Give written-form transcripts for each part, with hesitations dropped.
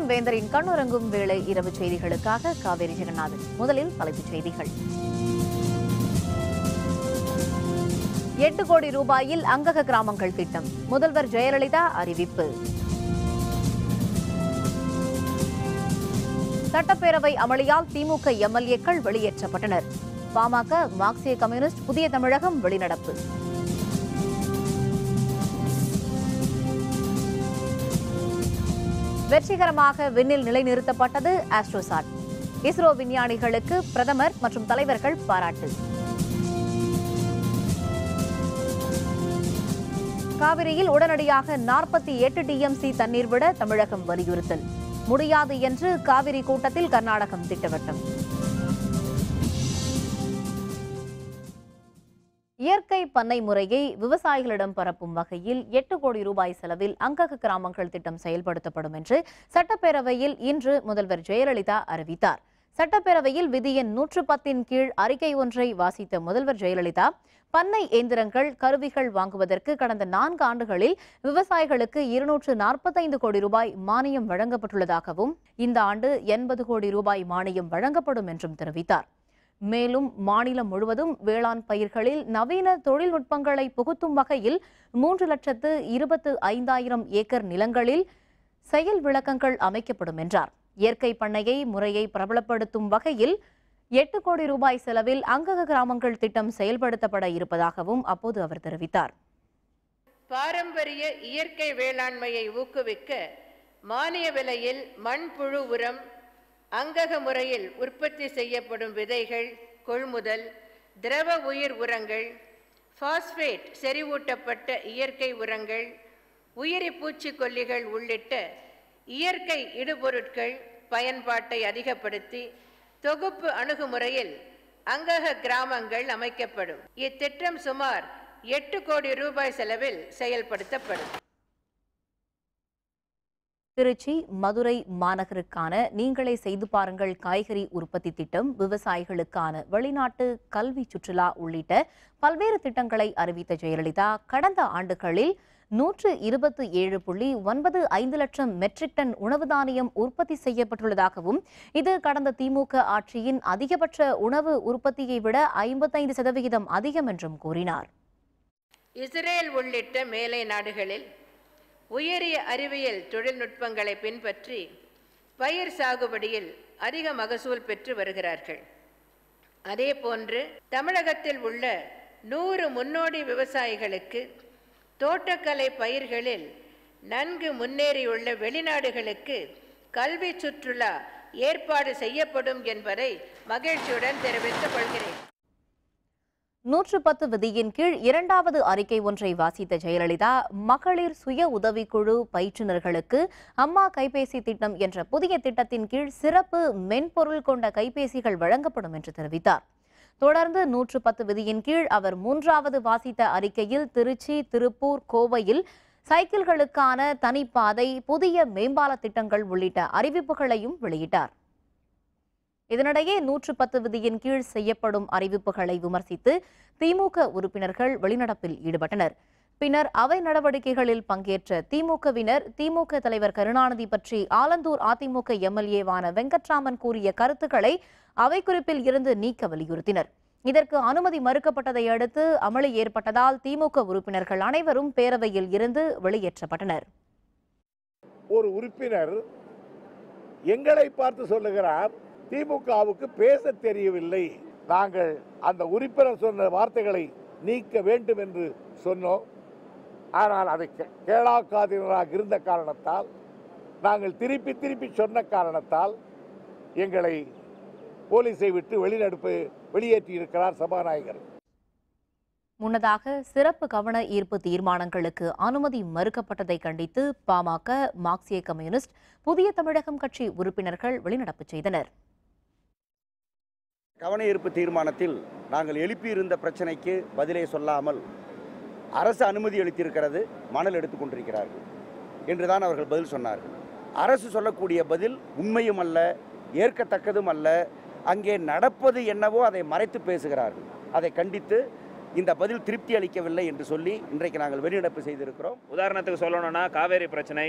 வணக்கம். வேந்தரின் கண்ணுறங்கும் வேளை இரவு செய்திகளுக்காக காவேரி ஜெகநாதன். முதலில் தலைப்புச் செய்திகள். 8 கோடி ரூபாயில் அங்கக கிராமங்கள் திட்டம், முதல்வர் ஜெயலலிதா அறிவிப்பு. சட்டப்பேரவை அமளியால் திமுக எம்எல்ஏக்கள் வெளியேற்றப்பட்டனர். பாமக, மார்க்சிய கம்யூனிஸ்ட், புதிய தமிழகம் வெளிநடப்பு. வெற்றிகரமாக விண்ணில் நிலைநிறுத்தப்பட்டது ஆஸ்ட்ரோசாட். இஸ்ரோ விஞ்ஞானிகளுக்கு பிரதமர் மற்றும் தலைவர்கள் பாராட்டு. காவிரியில் உடனடியாக 48 டிஎம்சி தண்ணீர் விட தமிழகம் வலியுறுத்தல். முடியாது என்று காவிரி கூட்டத்தில் கர்நாடகம் திட்டவட்டம். இயற்கை பண்ணை முறையை விவசாயிகளிடம் பரப்பும் வகையில் 8 கோடி ரூபாய் செலவில் அங்கக கிராமங்கள் திட்டம் செயல்படுத்தப்படும் என்று சட்டப்பேரவையில் இன்று முதல்வர் ஜெயலலிதா அறிவித்தார். சட்டப்பேரவையில் விதி எண் 110 கீழ் அறிக்கை ஒன்றை வாசித்த முதல்வர் ஜெயலலிதா, பண்ணை இயந்திரங்கள், கருவிகள் வாங்குவதற்கு கடந்த 4 ஆண்டுகளில் விவசாயிகளுக்கு 245 கோடி ரூபாய் மானியம் வழங்கப்பட்டுள்ளதாகவும் இந்த ஆண்டு 80 கோடி ரூபாய் மானியம் வழங்கப்படும் என்றும் தெரிவித்தார். மேலும் மாநிலம் முழுவதும் வேளாண் பயிர்களில் நவீன தொழில்நுட்பங்களை புகுத்தும் வகையில் 3,25,000 ஏக்கர் நிலங்களில் செயல் விளக்கங்கள் அமைக்கப்படும் என்றார். இயற்கை பண்ணையை முறையை பிரபலப்படுத்தும் வகையில் 8 கோடி ரூபாய் செலவில் அங்கக கிராமங்கள் திட்டம் செயல்படுத்தப்பட இருப்பதாகவும் அப்போது அவர் தெரிவித்தார். பாரம்பரிய இயற்கை வேளாண்மையை ஊக்குவிக்க மானிய விலையில் மண்புழு உரம், அங்கக முறையில் உற்பத்தி செய்யப்படும் விதைகள் கொள்முதல், திரவ உயிர் உரங்கள், பாஸ்பேட் செறிவூட்டப்பட்ட இயற்கை உரங்கள், உயிரி பூச்சிக்கொல்லிகள் உள்ளிட்ட இயற்கை இடுபொருட்கள் பயன்பாட்டை அதிகப்படுத்தி தொகுப்பு அணுகுமுறையில் அங்கக கிராமங்கள் அமைக்கப்படும். இத்திட்டம் சுமார் 8 கோடி ரூபாய் செலவில் செயல்படுத்தப்படும். திருச்சி, மதுரை மாநகருக்கான நீங்களே செய்து பாருங்கள் காய்கறி உற்பத்தி திட்டம், விவசாயிகளுக்கான வெளிநாட்டு கல்வி சுற்றுலா உள்ளிட்ட பல்வேறு திட்டங்களை அறிவித்த ஜெயலலிதா, கடந்த ஆண்டுகளில் 127.95 லட்சம் மெட்ரிக் டன் உணவு தானியம் உற்பத்தி செய்யப்பட்டுள்ளதாகவும், இது கடந்த திமுக ஆட்சியின் அதிகபட்ச உணவு உற்பத்தியை விட 55% அதிகம் என்றும் கூறினார். இஸ்ரேல் உள்ளிட்ட மேலை நாடுகளில் உயரிய அறிவியல் தொழில்நுட்பங்களை பின்பற்றி பயிர் சாகுபடியில் அதிக மகசூல் பெற்று வருகிறார்கள். அதேபோன்று தமிழகத்தில் உள்ள 100 முன்னோடி விவசாயிகளுக்கு தோட்டக்கலை பயிர்களில் நன்கு முன்னேறியுள்ள வெளிநாடுகளுக்கு கல்வி சுற்றுலா ஏற்பாடு செய்யப்படும் என்பதை மகிழ்ச்சியுடன் தெரிவித்துக் கொள்கிறேன். 110 விதியின் கீழ் 2வது அறிக்கை ஒன்றை வாசித்த ஜெயலலிதா, மகளிர் சுய உதவிக்குழு பயிற்றுநர்களுக்கு அம்மா கைபேசி திட்டம் என்ற புதிய திட்டத்தின் கீழ் சிறப்பு மென்பொருள் கொண்ட கைபேசிகள் வழங்கப்படும் என்று தெரிவித்தார். தொடர்ந்து 110 விதியின் கீழ் அவர் 3வது வாசித்த அறிக்கையில் திருச்சி, திருப்பூர், கோவையில் சைக்கிள்களுக்கான தனிப்பாதை, புதிய மேம்பால திட்டங்கள் உள்ளிட்ட அறிவிப்புகளையும் வெளியிட்டார். இதனிடையே 110 விதியின் கீழ் செய்யப்படும் அறிவிப்புகளை விமர்சித்து திமுக உறுப்பினர்கள் வெளிநடப்பில் ஈடுபட்டனர். பின்னர் அவை நடவடிக்கைகளில் பங்கேற்ற திமுகவினர் திமுக தலைவர் கருணாநிதி பற்றி ஆலந்தூர் அதிமுக எம்எல்ஏவான வெங்கட்ராமன் கூறிய கருத்துக்களை அவை குறிப்பில் இருந்து நீக்க வலியுறுத்தினர். இதற்கு அனுமதி மறுக்கப்பட்டதை அடுத்து அமளி ஏற்பட்டதால் திமுக உறுப்பினர்கள் அனைவரும் பேரவையில் இருந்து வெளியேற்றப்பட்டனர். ஒரு உறுப்பினர் எங்களை பார்த்து சொல்லுகிறார், திமுகவுக்கு பேச தெரியவில்லை, நாங்கள் அந்த உறுப்பினர் சொன்ன வார்த்தைகளை நீக்க வேண்டும் என்று சொன்னோம். ஆனால் அதை கேளாக்காதவராக இருந்த காரணத்தால், நாங்கள் திருப்பி திருப்பி சொன்ன காரணத்தால் எங்களை போலீஸை விட்டு வெளியேற்றியிருக்கிறார் சபாநாயகர். முன்னதாக சிறப்பு கவன ஈர்ப்பு தீர்மானங்களுக்கு அனுமதி மறுக்கப்பட்டதை கண்டித்து பாமக, மார்க்சிய கம்யூனிஸ்ட், புதிய தமிழகம் கட்சி உறுப்பினர்கள் வெளிநடப்பு செய்தனர். கவன ஈர்ப்பு தீர்மானத்தில் நாங்கள் எழுப்பியிருந்த பிரச்சனைக்கு பதிலே சொல்லாமல் அரசு அனுமதி அளித்திருக்கிறது, மணல் எடுத்துக்கொண்டிருக்கிறார்கள் என்றுதான் அவர்கள் பதில் சொன்னார்கள். அரசு சொல்லக்கூடிய பதில் உண்மையும் அல்ல, ஏற்கத்தக்கதும் அல்ல. அங்கே நடப்பது என்னவோ அதை மறைத்து பேசுகிறார்கள். அதை கண்டித்து இந்த பதில் திருப்தி அளிக்கவில்லை என்று சொல்லி இன்றைக்கு நாங்கள் வெளிநடப்பு செய்திருக்கிறோம். உதாரணத்துக்கு சொல்லணும்னா காவேரி பிரச்சனை,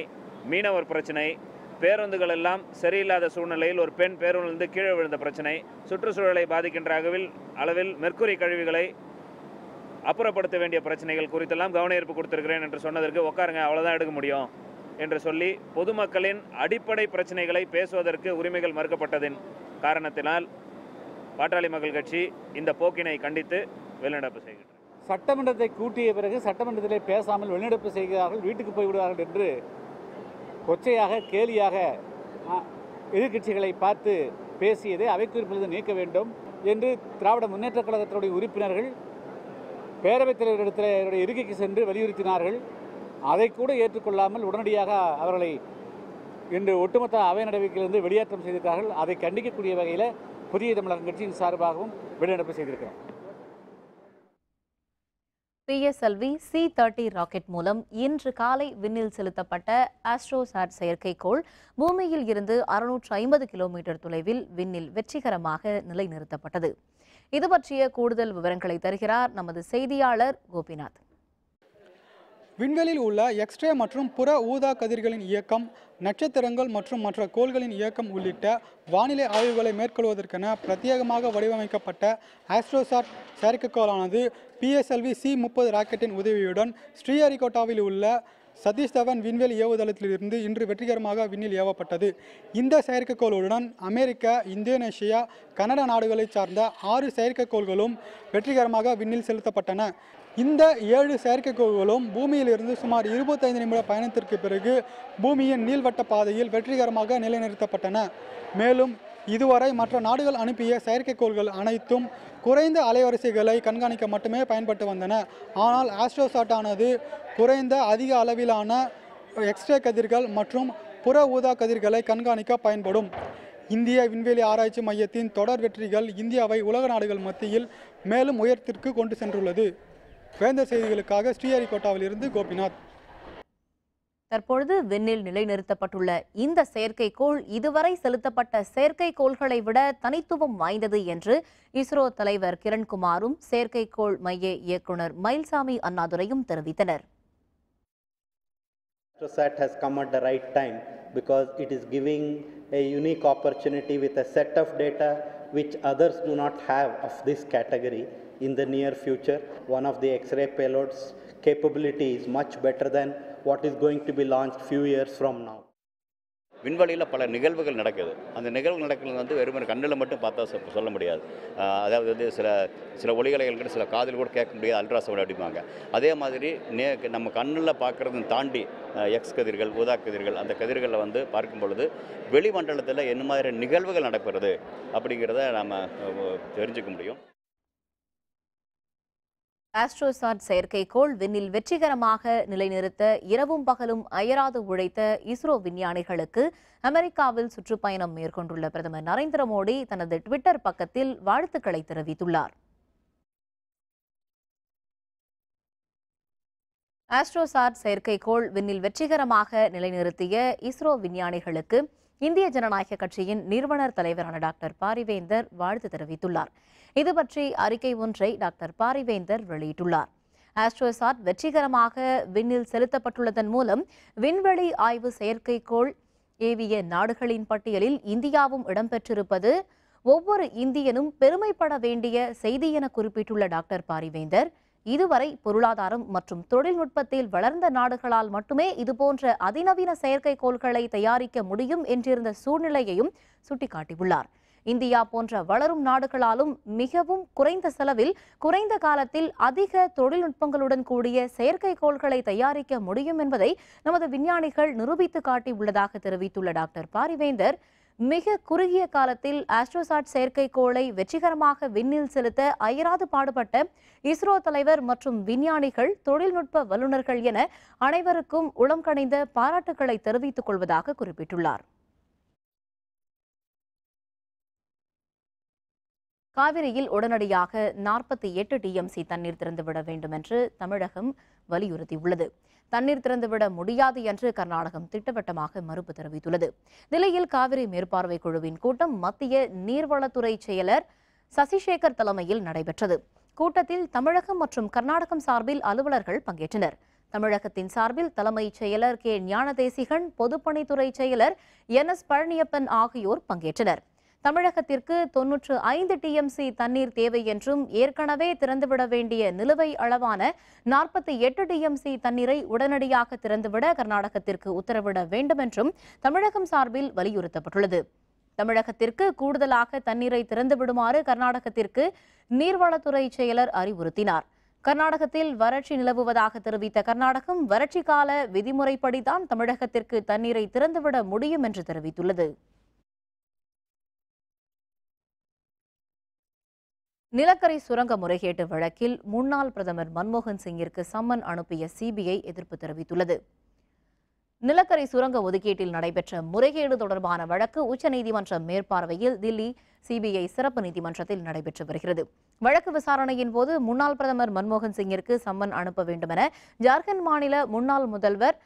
மீனவர் பிரச்சனை, பேருந்துகள் எல்லாம் சரியில்லாத சூழ்நிலையில் ஒரு பெண் பேருந்திலிருந்து கீழே விழுந்த பிரச்சனை, சுற்றுச்சூழலை பாதிக்கின்ற அளவில் மெர்க்குரி கழிவுகளை அப்புறப்படுத்த வேண்டிய பிரச்சனைகள் குறித்தெல்லாம் கவன ஈர்ப்பு கொடுத்திருக்கிறேன் என்று சொன்னதற்கு உட்காருங்க அவ்வளோதான் எடுக்க முடியும் என்று சொல்லி பொதுமக்களின் அடிப்படை பிரச்சனைகளை பேசுவதற்கு உரிமைகள் மறுக்கப்பட்டதின் காரணத்தினால் பாட்டாளி மக்கள் கட்சி இந்த போக்கினை கண்டித்து வெளிநடப்பு செய்கிறது. சட்டமன்றத்தை கூட்டிய பிறகு சட்டமன்றத்திலே பேசாமல் வெளிநடப்பு செய்கிறார்கள், வீட்டுக்கு போய்விடுவார்கள் என்று கொச்சையாக கேலியாக எதிர்க்கட்சிகளை பார்த்து பேசியதை அவைக்குறிப்பிலிருந்து நீக்க வேண்டும் என்று திராவிட முன்னேற்றக் கழகத்தினுடைய உறுப்பினர்கள் பேரவைத் தலைவரிடத்தில் இருக்கைக்கு சென்று வலியுறுத்தினார்கள். அதை கூட ஏற்றுக்கொள்ளாமல் உடனடியாக அவர்களை இன்று ஒட்டுமொத்த அவை நடவடிக்கையிலிருந்து வெளியேற்றம் செய்திருக்கிறார்கள். அதை கண்டிக்கக்கூடிய வகையில் புதிய தமிழகம் கட்சியின் சார்பாகவும் வெளிநடப்பு செய்திருக்கிறார். PSLV C-30 ராக்கெட் மூலம் இன்று காலை விண்ணில் செலுத்தப்பட்ட ஆஸ்ட்ரோசாட் செயற்கைக்கோள் பூமியில் இருந்து 650 கிலோமீட்டர் தொலைவில் விண்ணில் வெற்றிகரமாக நிலைநிறுத்தப்பட்டது. இது பற்றிய கூடுதல் விவரங்களை தருகிறார் நமது செய்தியாளர் கோபிநாத். விண்வெளியில் உள்ள எக்ஸ்ரே மற்றும் புற ஊதா கதிர்களின் இயக்கம், நட்சத்திரங்கள் மற்றும் மற்ற கோள்களின் இயக்கம் உள்ளிட்ட வானிலை ஆய்வுகளை மேற்கொள்வதற்கென பிரத்யேகமாக வடிவமைக்கப்பட்ட ஆஸ்ட்ரோசாட் செயற்கைக்கோளானது PSLV C-30 ராக்கெட்டின் உதவியுடன் ஸ்ரீஹரிகோட்டாவில் உள்ள சதீஷ் தவன் விண்வெளி ஏவுதளத்திலிருந்து இன்று வெற்றிகரமாக விண்ணில் ஏவப்பட்டது. இந்த செயற்கைக்கோளுடன் அமெரிக்கா, இந்தோனேஷியா, கனடா நாடுகளைச் சார்ந்த 6 செயற்கைக்கோள்களும் வெற்றிகரமாக விண்ணில் செலுத்தப்பட்டன. இந்த 7 செயற்கைக்கோள்களும் பூமியிலிருந்து சுமார் 25 நிமிட பயணத்திற்கு பிறகு பூமியின் நீள்வட்ட பாதையில் வெற்றிகரமாக நிலைநிறுத்தப்பட்டன. மேலும் இதுவரை மற்ற நாடுகள் அனுப்பிய செயற்கைக்கோள்கள் அனைத்தும் குறைந்த அலைவரிசைகளை கண்காணிக்க மட்டுமே பயன்பட்டு வந்தன. ஆனால் ஆஸ்ட்ரோசாட்டானது குறைந்த அதிக அளவிலான எக்ஸ்ரே கதிர்கள் மற்றும் புற ஊதா கதிர்களை கண்காணிக்க பயன்படும். இந்திய விண்வெளி ஆராய்ச்சி மையத்தின் தொடர் வெற்றிகள் இந்தியாவை உலக நாடுகள் மத்தியில் மேலும் உயரத்திற்கு கொண்டு சென்றுள்ளது. வேந்தர் செய்திகளுக்காக ஸ்ரீஹரிகோட்டாவில் இருந்து கோபிநாத். தற்பொழுது விண்ணில் நிலைநிறுத்தப்பட்டுள்ள இந்த செயற்கைக்கோள் இதுவரை செலுத்தப்பட்ட செயற்கைக்கோள்களை விட தனித்துவம் வாய்ந்தது என்று இஸ்ரோ தலைவர் கிரண்குமாரும் செயற்கைக்கோள் மைய இயக்குனர் மயில்சாமி அண்ணாதுரையும் தெரிவித்தனர். AstroSat has come at the right time because it is giving a unique opportunity with a set of data which others do not have of this category. In the near future, one of the X-ray payloads capability is much better than what is going to be launched few years from now. விண்வெளியில் பல நிகழ்வுகள் நடக்குது. அந்த நிகழ்வு நடக்கிறது வெறுமனே கண்ணில் மட்டும் பார்த்தா சொல்ல முடியாது. அதாவது சில ஒலிகளைகள் கூட சில காதில் கூட கேட்க முடியாது, அல்ட்ராசவுண்ட் அப்படிம்பாங்க. அதே மாதிரி நம்ம கண்ணில் பார்க்குறதும் தாண்டி எக்ஸ் கதிர்கள், ஊதா கதிர்கள், அந்த கதிர்களில் பார்க்கும் பொழுது வெளிமண்டலத்தில் என்ன மாதிரி நிகழ்வுகள் நடக்கிறது அப்படிங்கிறத நம்ம தெரிஞ்சுக்க முடியும். ஆஸ்ட்ரோசாட் செயற்கைக்கோள் விண்ணில் வெற்றிகரமாக நிலைநிறுத்த இரவும் பகலும் அயராது உழைத்த இஸ்ரோ விஞ்ஞானிகளுக்கு அமெரிக்காவில் சுற்றுப்பயணம் மேற்கொண்டுள்ள பிரதமர் நரேந்திர மோடி தனது ட்விட்டர் பக்கத்தில் வாழ்த்துக்களை தெரிவித்துள்ளார். ஆஸ்ட்ரோசாட் செயற்கைக்கோள் விண்ணில் வெற்றிகரமாக நிலைநிறுத்திய இஸ்ரோ விஞ்ஞானிகளுக்கு இந்திய ஜனநாயக கட்சியின் நிறுவனர் தலைவரான டாக்டர் பாரிவேந்தர் வாழ்த்து தெரிவித்துள்ளார். இது பற்றி அறிக்கை ஒன்றை டாக்டர் பாரிவேந்தர் வெளியிட்டுள்ளார். ஆஸ்ட்ரோசாட் வெற்றிகரமாக விண்ணில் செலுத்தப்பட்டுள்ளதன் மூலம் விண்வெளி ஆய்வு செயற்கைக்கோள் ஏவிய நாடுகளின் பட்டியலில் இந்தியாவும் இடம்பெற்றிருப்பது ஒவ்வொரு இந்தியனும் பெருமைப்பட வேண்டிய செய்தி என குறிப்பிட்டுள்ள டாக்டர் பாரிவேந்தர், இதுவரை பொருளாதாரம் மற்றும் தொழில்நுட்பத்தில் வளர்ந்த நாடுகளால் மட்டுமே இதுபோன்ற அதிநவீன செயற்கைக்கோள்களை தயாரிக்க முடியும் என்றிருந்த சூழ்நிலையையும் சுட்டிக்காட்டியுள்ளார். இந்தியா போன்ற வளரும் நாடுகளாலும் மிகவும் குறைந்த செலவில் குறைந்த காலத்தில் அதிக தொழில்நுட்பங்களுடன் கூடிய செயற்கைக்கோள்களை தயாரிக்க முடியும் என்பதை நமது விஞ்ஞானிகள் நிரூபித்து காட்டியுள்ளதாக தெரிவித்துள்ள டாக்டர் பாரிவேந்தர், மிக குறுகிய காலத்தில் ஆஸ்ட்ரோசாட் செயற்கைக்கோளை வெற்றிகரமாக விண்ணில் செலுத்த அயராது பாடுபட்ட இஸ்ரோ தலைவர் மற்றும் விஞ்ஞானிகள், தொழில்நுட்ப வல்லுநர்கள் என அனைவருக்கும் உளம் கனிந்த பாராட்டுக்களை தெரிவித்துக் கொள்வதாக குறிப்பிட்டுள்ளார். காவிரியில் உடனடியாக 48 TMC தண்ணீர் திறந்துவிட வேண்டும் என்று தமிழகம் வலியுறுத்தியுள்ளது. தண்ணீர் திறந்துவிட முடியாது என்று கர்நாடகம் திட்டவட்டமாக மறுப்பு தெரிவித்துள்ளது. தில்லியில் காவிரி மேற்பார்வை குழுவின் கூட்டம் மத்திய நீர்வளத்துறை செயலர் சசிசேகர் தலைமையில் நடைபெற்றது. கூட்டத்தில் தமிழகம் மற்றும் கர்நாடகம் சார்பில் அலுவலர்கள் பங்கேற்றனர். தமிழகத்தின் சார்பில் தலைமைச் செயலர் கே ஞானதேசிகன், பொதுப்பணித்துறை செயலர் NS பழனியப்பன் ஆகியோர் பங்கேற்றனர். தமிழகத்திற்கு 95 TMC தண்ணீர் தேவை என்றும் ஏற்கனவே திறந்துவிட வேண்டிய நிலுவை அளவான 48 TMC தண்ணீரை உடனடியாக திறந்துவிட கர்நாடகத்திற்கு உத்தரவிட வேண்டும் என்றும் தமிழகம் சார்பில் வலியுறுத்தப்பட்டுள்ளது. தமிழகத்திற்கு கூடுதலாக தண்ணீரை திறந்துவிடுமாறு கர்நாடகத்திற்கு நீர்வளத்துறை செயலர் அறிவுறுத்தினார். கர்நாடகத்தில் வறட்சி நிலவுவதாக தெரிவித்த கர்நாடகம் வறட்சி கால விதிமுறைப்படிதான் தமிழகத்திற்கு தண்ணீரை திறந்துவிட முடியும் என்று தெரிவித்துள்ளது. நிலக்கரி சுரங்க முறைகேட்டு வழக்கில் முன்னாள் பிரதமர் மன்மோகன் சிங்கிற்கு சம்மன் அனுப்பிய CBI எதிர்ப்பு தெரிவித்துள்ளது. நிலக்கரி சுரங்க ஒதுக்கீட்டில் நடைபெற்ற முறைகேடு தொடர்பான வழக்கு உச்சநீதிமன்ற மேற்பார்வையில் தில்லி CBI சிறப்பு நீதிமன்றத்தில் நடைபெற்று வருகிறது. வழக்கு விசாரணையின் போது முன்னாள் பிரதமர் மன்மோகன் சிங்கிற்கு சம்மன் அனுப்ப வேண்டும் என ஜார்க்கண்ட் மாநில முன்னாள் முதல்வர்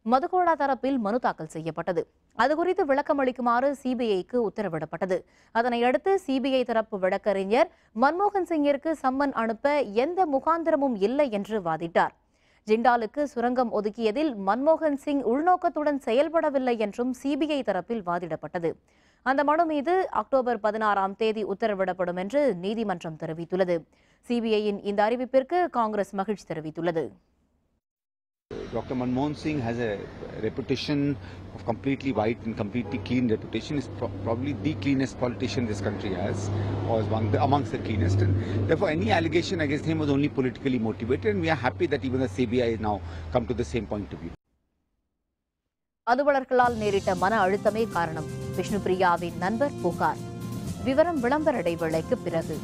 மதுகோடா தரப்பில் மனு தாக்கல் செய்யப்பட்டது. அதுகுறித்து விளக்கம் அளிக்குமாறு CBIக்கு உத்தரவிடப்பட்டது. அதனையடுத்து CBI தரப்பு வழக்கறிஞர் மன்மோகன் சிங்கிற்கு சம்மன் அனுப்ப எந்த முகாந்திரமும் இல்லை என்று வாதிட்டார். ஜிண்டாலுக்கு சுரங்கம் ஒதுக்கியதில் மன்மோகன் சிங் உள்நோக்கத்துடன் செயல்படவில்லை என்றும் CBI தரப்பில் வாதிடப்பட்டது. அந்த மனு மீது அக்டோபர் 16ஆம் தேதி உத்தரவிடப்படும் என்று நீதிமன்றம் தெரிவித்துள்ளது. CBIயின் இந்த அறிவிப்பிற்கு காங்கிரஸ் மகிழ்ச்சி தெரிவித்துள்ளது. Dr. Manmohan Singh has a reputation of completely white and completely clean reputation. Is probably the cleanest politician this country has, or amongst the cleanest. And therefore, any allegation against him was only politically motivated. And we are happy that even the CBI has now come to the same point of view. அலுவலர்களால் நேரிட்ட மன அழுத்தமே காரணம். விஷ்ணுபிரியாவின் நண்பர் புகார். விவரம் விளம்பர இடைவேளைக்கு பிறகு.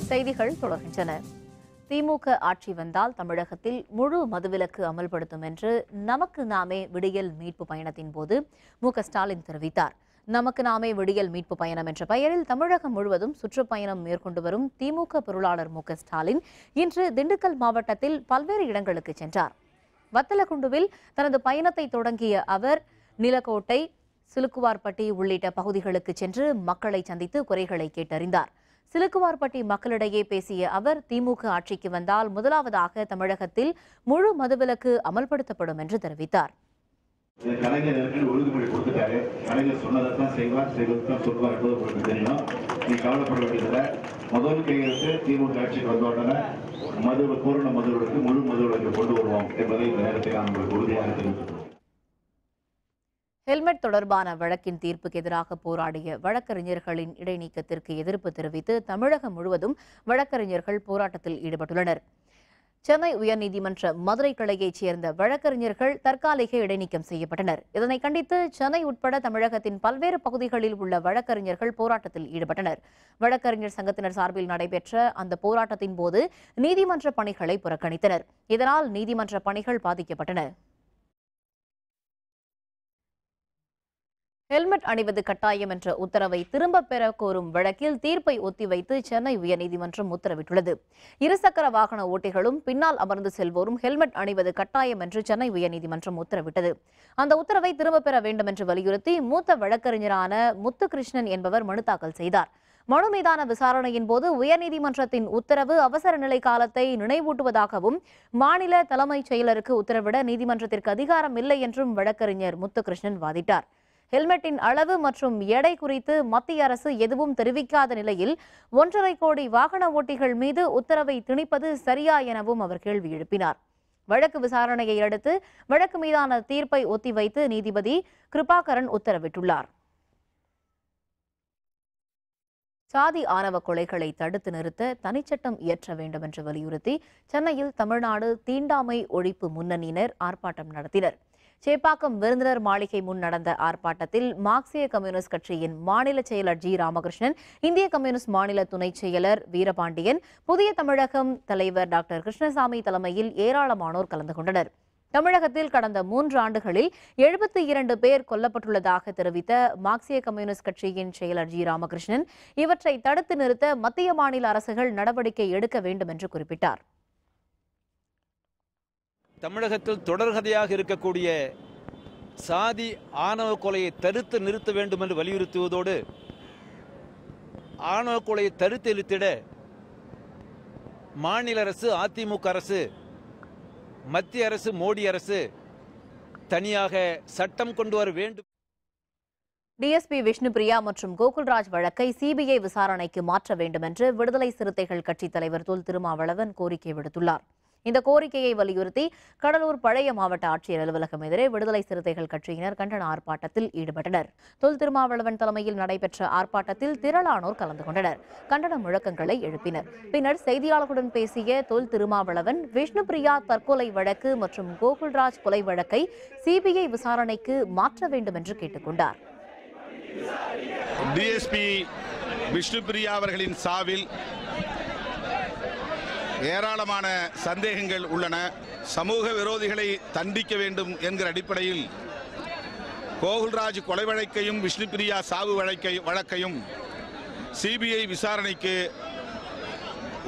செய்திகள் தொடர்கின்றன. திமுக ஆட்சி வந்தால் தமிழகத்தில் முழு மதுவிலக்கு அமல்படுத்தும் என்று நமக்கு நாமே விடியல் மீட்பு பயணத்தின் போது மு.க.ஸ்டாலின் தெரிவித்தார். நமக்கு நாமே விடியல் மீட்பு பயணம் என்ற பெயரில் தமிழகம் முழுவதும் சுற்றுப்பயணம் மேற்கொண்டு வரும் திமுக பொருளாளர் மு.க.ஸ்டாலின் இன்று திண்டுக்கல் மாவட்டத்தில் பல்வேறு இடங்களுக்கு சென்றார். வத்தலக்குண்டுவில் தனது பயணத்தை தொடங்கிய அவர் நிலக்கோட்டை, சிலுக்குவார்பட்டி உள்ளிட்ட பகுதிகளுக்கு சென்று மக்களை சந்தித்து குறைகளை கேட்டறிந்தார். சிலுக்குவார்பட்டி மக்களிடையே பேசிய அவர் திமுக ஆட்சிக்கு வந்தால் முதலாவதாக தமிழகத்தில் முழு மதுவிலக்கு அமல்படுத்தப்படும் என்று தெரிவித்தார். கலைஞர் உறுதிமொழி கொடுத்துட்டாரு. கலைஞர் சொன்னதான் செய்வார், செய்வதுதான் சொல்வார் என்பது உங்களுக்கு தெரியும். நீ கவலைப்பட வேண்டியதில்லை. முதல் கையெழுத்து திமுக ஆட்சிக்கு வந்த உடனே பூரண மதுவிலக்கு முழு மதுவிலக்கு கொண்டு வருவோம் என்பதை இந்த நேரத்தில் நான் உங்களுக்கு உறுதியாக தெரிவித்துள்ளோம். ஹெல்மெட் தொடர்பான வழக்கின் தீர்ப்புக்கு எதிராக போராடிய வழக்கறிஞர்களின் இடைநீக்கத்திற்கு எதிர்ப்பு தெரிவித்து தமிழகம் முழுவதும் வழக்கறிஞர்கள் போராட்டத்தில் ஈடுபட்டுள்ளனர். சென்னை உயர்நீதிமன்ற மதுரை கிளையைச் சேர்ந்த வழக்கறிஞர்கள் தற்காலிக இடைநீக்கம் செய்யப்பட்டனர். இதனை கண்டித்து சென்னை உட்பட தமிழகத்தின் பல்வேறு பகுதிகளில் உள்ள வழக்கறிஞர்கள் போராட்டத்தில் ஈடுபட்டனர். வழக்கறிஞர் சங்கத்தினர் சார்பில் நடைபெற்ற அந்த போராட்டத்தின் போது நீதிமன்ற பணிகளை புறக்கணித்தனர். இதனால் நீதிமன்ற பணிகள் பாதிக்கப்பட்டன. ஹெல்மெட் அணிவது கட்டாயம் என்ற உத்தரவை திரும்பப் பெற கோரும் வழக்கில் தீர்ப்பை ஒத்திவைத்து சென்னை உயர்நீதிமன்றம் உத்தரவிட்டுள்ளது. இருசக்கர வாகன ஓட்டிகளும் பின்னால் அமர்ந்து செல்வோரும் ஹெல்மெட் அணிவது கட்டாயம் என்று சென்னை உயர்நீதிமன்றம் உத்தரவிட்டது. அந்த உத்தரவை திரும்பப் பெற வேண்டும் என்று வலியுறுத்தி மூத்த வழக்கறிஞரான முத்துகிருஷ்ணன் என்பவர் மனு தாக்கல் செய்தார். மனு மீதான விசாரணையின் போது உயர்நீதிமன்றத்தின் உத்தரவு அவசர நிலை காலத்தை நினைவூட்டுவதாகவும் மாநில தலைமைச் செயலருக்கு உத்தரவிட நீதிமன்றத்திற்கு அதிகாரம் இல்லை என்றும் வழக்கறிஞர் முத்துகிருஷ்ணன் வாதிட்டார். ஹெல்மெட்டின் அளவு மற்றும் எடை குறித்து மத்திய அரசு எதுவும் தெரிவிக்காத நிலையில் 1.5 கோடி வாகன ஓட்டிகள் மீது உத்தரவை திணிப்பது சரியா எனவும் அவர் கேள்வி எழுப்பினார். வழக்கு விசாரணையை அடுத்து வழக்கு மீதான தீர்ப்பை ஒத்திவைத்து நீதிபதி கிருபாகரன் உத்தரவிட்டுள்ளார். சாதி ஆணவ கொலைகளை தடுத்து நிறுத்த தனிச்சட்டம் இயற்ற வேண்டும் என்று வலியுறுத்தி சென்னையில் தமிழ்நாடு தீண்டாமை ஒழிப்பு முன்னணியினர் ஆர்ப்பாட்டம் நடத்தினர். சேப்பாக்கம் விருந்தினர் மாளிகை முன் நடந்த ஆர்ப்பாட்டத்தில் மார்க்சிய கம்யூனிஸ்ட் கட்சியின் மாநில செயலர் ஜி. ராமகிருஷ்ணன், இந்திய கம்யூனிஸ்ட் மாநில துணைச் செயலர் வீரபாண்டியன், புதிய தமிழகம் தலைவர் டாக்டர் கிருஷ்ணசாமி தலைமையில் ஏராளமானோர் கலந்து கொண்டனர். தமிழகத்தில் கடந்த 3 ஆண்டுகளில் 72 பேர் கொல்லப்பட்டுள்ளதாக தெரிவித்த மார்க்சிய கம்யூனிஸ்ட் கட்சியின் செயலர் ஜி ராமகிருஷ்ணன் இவற்றை தடுத்து நிறுத்த மத்திய மாநில அரசுகள் நடவடிக்கை எடுக்க வேண்டும் என்று குறிப்பிட்டார். தமிழகத்தில் தொடர்கதையாக இருக்கக்கூடிய சாதி ஆணவ கொலையை தடுத்து நிறுத்த வேண்டும் என்று வலியுறுத்துவதோடு ஆணவ கொலையை தடுத்து நிறுத்திட மாநில அரசு, அதிமுக அரசு, மத்திய அரசு, மோடி அரசு தனியாக சட்டம் கொண்டு வர வேண்டும். டிஎஸ்பி விஷ்ணுபிரியா மற்றும் கோகுல்ராஜ் வழக்கை சிபிஐ விசாரணைக்கு மாற்ற வேண்டும் என்று விடுதலை சிறுத்தைகள் கட்சித் தலைவர் தொல் திருமாவளவன் கோரிக்கை விடுத்துள்ளார். இந்த கோரிக்கையை வலியுறுத்தி கடலூர் பழைய மாவட்ட ஆட்சியர் அலுவலகம் எதிரே விடுதலை சிறுத்தைகள் கட்சியினர் கண்டன ஆர்ப்பாட்டத்தில் ஈடுபட்டனர். தொல் திருமாவளவன் தலைமையில் நடைபெற்ற ஆர்ப்பாட்டத்தில் திரளானோர் கலந்து கொண்டனர். கண்டன முழக்கங்களை எழுப்பினர். பின்னர் செய்தியாளர்களுடன் பேசிய தொல் திருமாவளவன் விஷ்ணுபிரியா தற்கொலை வழக்கு மற்றும் கோகுல்ராஜ் கொலை வழக்கை சிபிஐ விசாரணைக்கு மாற்ற வேண்டும் என்று கேட்டுக் கொண்டார். டிஎஸ்பி விஷ்ணுபிரியா அவர்களின் சாவில் ஏராளமான சந்தேகங்கள் உள்ளன. சமூக விரோதிகளை தண்டிக்க வேண்டும் என்கிற அடிப்படையில் கோகுல்ராஜ் கொலை வழக்கையும் விஷ்ணுபிரியா சாவு வழக்கையும் சிபிஐ விசாரணைக்கு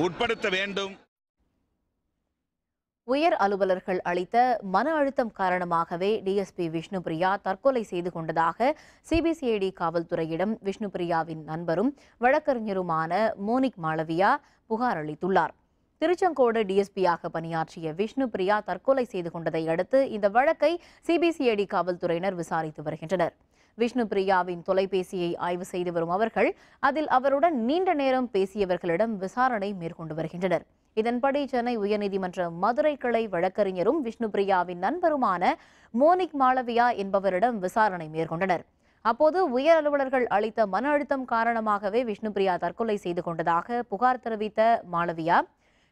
உட்படுத்த வேண்டும். உயர் அலுவலர்கள் அளித்த மன அழுத்தம் காரணமாகவே டிஎஸ்பி விஷ்ணுபிரியா தற்கொலை செய்து கொண்டதாக சிபிசிஐடி காவல்துறையிடம் விஷ்ணுபிரியாவின் நண்பரும் வழக்கறிஞருமான மோனிக் மாளவியா புகார் அளித்துள்ளார். திருச்செங்கோடு டிஎஸ்பியாக பணியாற்றிய விஷ்ணுபிரியா தற்கொலை செய்து கொண்டதை அடுத்து இந்த வழக்கை சிபிசிஐடி காவல்துறையினர் விசாரித்து வருகின்றனர். விஷ்ணுபிரியாவின் தொலைபேசியை ஆய்வு செய்து வரும் அவர்கள் அதில் அவருடன் நீண்ட நேரம் பேசியவர்களிடம் விசாரணை மேற்கொண்டு வருகின்றனர். இதன்படி சென்னை உயர்நீதிமன்ற மதுரை கிளை வழக்கறிஞரும் விஷ்ணுபிரியாவின் நண்பருமான மோனிக் மாளவியா என்பவரிடம் விசாரணை மேற்கொண்டனர். அப்போது உயர் அலுவலர்கள் அளித்த மன அழுத்தம் காரணமாகவே விஷ்ணுபிரியா தற்கொலை செய்து கொண்டதாக புகார் தெரிவித்த மாளவியா